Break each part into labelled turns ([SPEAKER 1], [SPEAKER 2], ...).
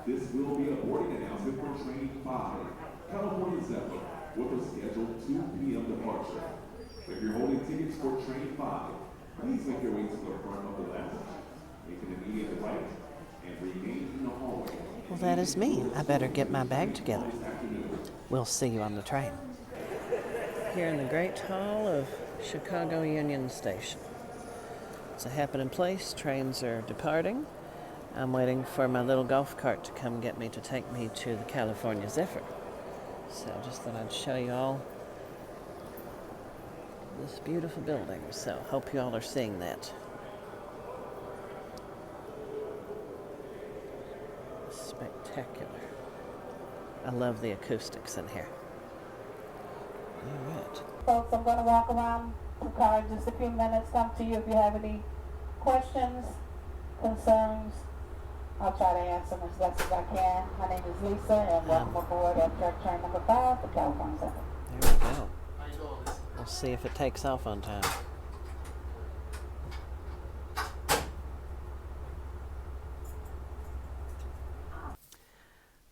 [SPEAKER 1] This will be a boarding announcement for Train 5, California Zephyr, with a scheduled 2 p.m. departure. If you're holding tickets for Train 5, please make your way to the front of the lounge. Make an immediate right and remain in the hallway.
[SPEAKER 2] Well, that is me. I better get my bag together. We'll see you on the train. Here in the Great Hall of Chicago Union Station. It's a happening place. Trains are departing. I'm waiting for my little golf cart to come get me to take me to the California Zephyr. So just thought I'd show you all this beautiful building. So hope you all are seeing that. Spectacular. I love the acoustics in here. All right.
[SPEAKER 3] Folks, I'm going to walk around the car in just a few minutes. Come to you if you have any questions, concerns. I'll try to answer them as best as I can. My name is Lisa, and welcome aboard at train number 5 for California Zephyr.
[SPEAKER 2] There we go. We'll see if it takes off on time.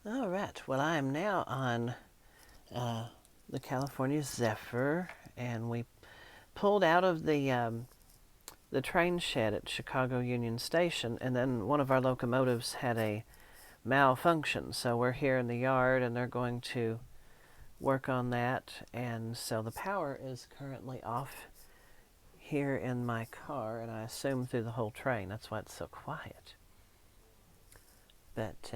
[SPEAKER 2] All right. Well, I am now on the California Zephyr, and we pulled out of the train shed at Chicago Union Station, and then one of our locomotives had a malfunction. So we're here in the yard, and they're going to work on that. And so the power is currently off here in my car, and I assume through the whole train. That's why it's so quiet. But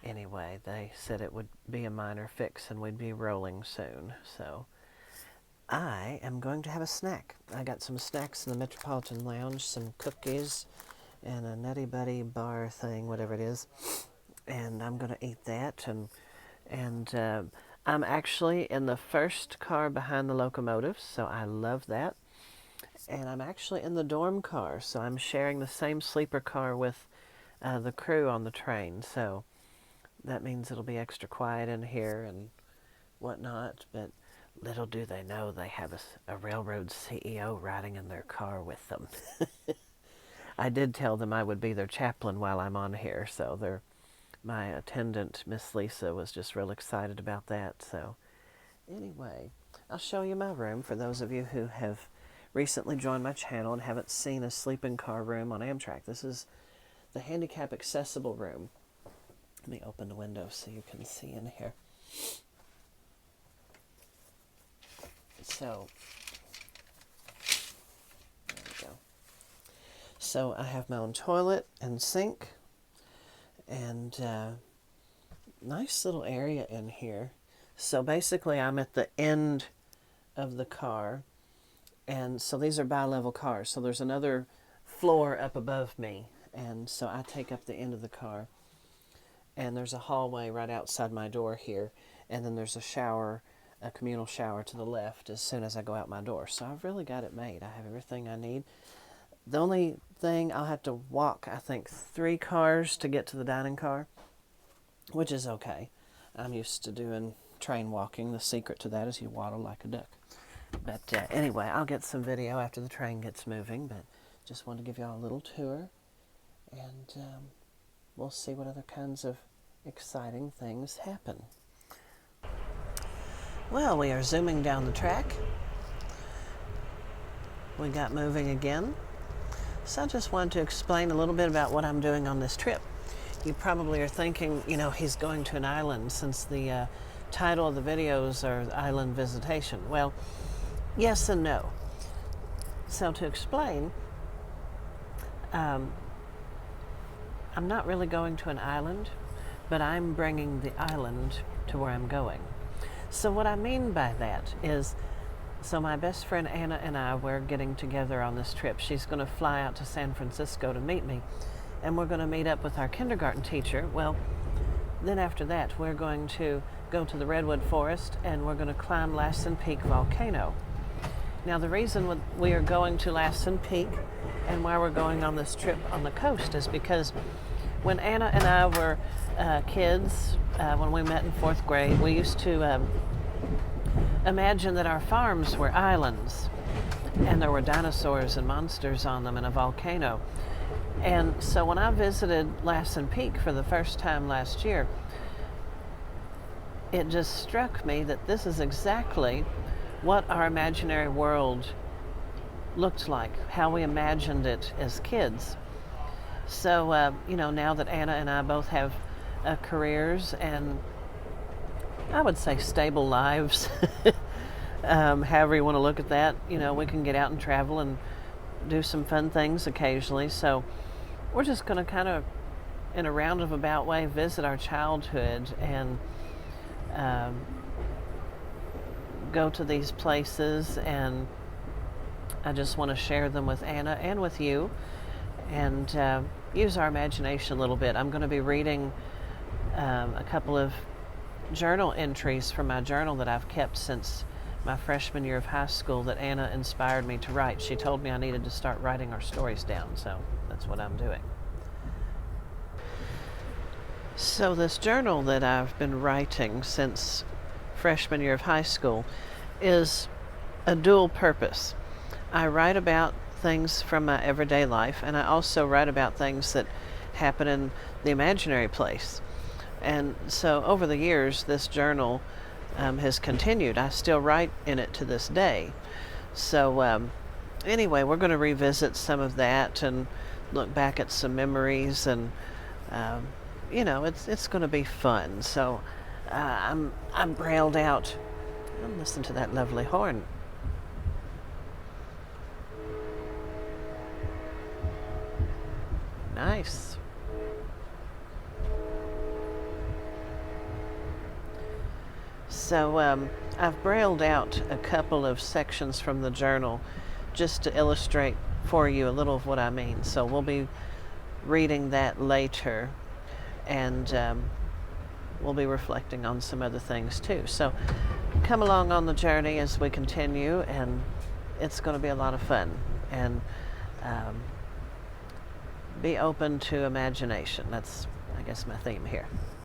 [SPEAKER 2] anyway, they said it would be a minor fix and we'd be rolling soon. So I am going to have a snack. I got some snacks in the Metropolitan Lounge, some cookies and a Nutty Buddy bar thing, whatever it is. And I'm going to eat that. And I'm actually in the first car behind the locomotive, so I love that. And I'm actually in the dorm car, so I'm sharing the same sleeper car with the crew on the train. So that means it'll be extra quiet in here and whatnot. But little do they know they have a railroad CEO riding in their car with them. I did tell them I would be their chaplain while I'm on here, so my attendant, Miss Lisa, was just real excited about that. So anyway, I'll show you my room for those of you who have recently joined my channel and haven't seen a sleeping car room on Amtrak. This is the handicap accessible room. Let me open the window so you can see in here. So, there we go. So I have my own toilet and sink, and nice little area in here. So basically I'm at the end of the car, and so these are bi-level cars. So there's another floor up above me, and so I take up the end of the car. And there's a hallway right outside my door here, and then there's a shower, a communal shower to the left as soon as I go out my door. So I've really got it made. I have everything I need. The only thing, I'll have to walk, I think, 3 cars to get to the dining car, which is okay. I'm used to doing train walking. The secret to that is you waddle like a duck. But anyway, I'll get some video after the train gets moving, but just wanted to give you all a little tour, and we'll see what other kinds of exciting things happen. Well, we are zooming down the track. We got moving again. So I just wanted to explain a little bit about what I'm doing on this trip. You probably are thinking, you know, he's going to an island, since the title of the videos are Island Visitation. Well, yes and no. So to explain, I'm not really going to an island, but I'm bringing the island to where I'm going. So what I mean by that is, so my best friend Anna and I, we're getting together on this trip. She's going to fly out to San Francisco to meet me, and we're going to meet up with our kindergarten teacher. Well, then after that, we're going to go to the Redwood Forest, and we're going to climb Lassen Peak volcano. Now, the reason we are going to Lassen Peak and why we're going on this trip on the coast is because when Anna and I were kids, when we met in 4th grade, we used to imagine that our farms were islands and there were dinosaurs and monsters on them and a volcano. And so when I visited Lassen Peak for the first time last year, it just struck me that this is exactly what our imaginary world looked like, how we imagined it as kids. So, now that Anna and I both have careers and I would say stable lives, however you want to look at that, we can get out and travel and do some fun things occasionally. So we're just going to kind of, in a roundabout way, visit our childhood and go to these places, and I just want to share them with Anna and with you, and use our imagination a little bit. I'm going to be reading a couple of journal entries from my journal that I've kept since my freshman year of high school that Anna inspired me to write. She told me I needed to start writing our stories down, so that's what I'm doing. So this journal that I've been writing since freshman year of high school is a dual purpose. I write about things from my everyday life, and I also write about things that happen in the imaginary place. And so over the years, this journal has continued. I still write in it to this day. So anyway, we're going to revisit some of that and look back at some memories, and it's going to be fun. So I'm brailled out. And listen to that lovely horn. Nice. So I've brailled out a couple of sections from the journal just to illustrate for you a little of what I mean. So we'll be reading that later, and we'll be reflecting on some other things too. So come along on the journey as we continue, and it's going to be a lot of fun. And be open to imagination. That's, I guess, my theme here.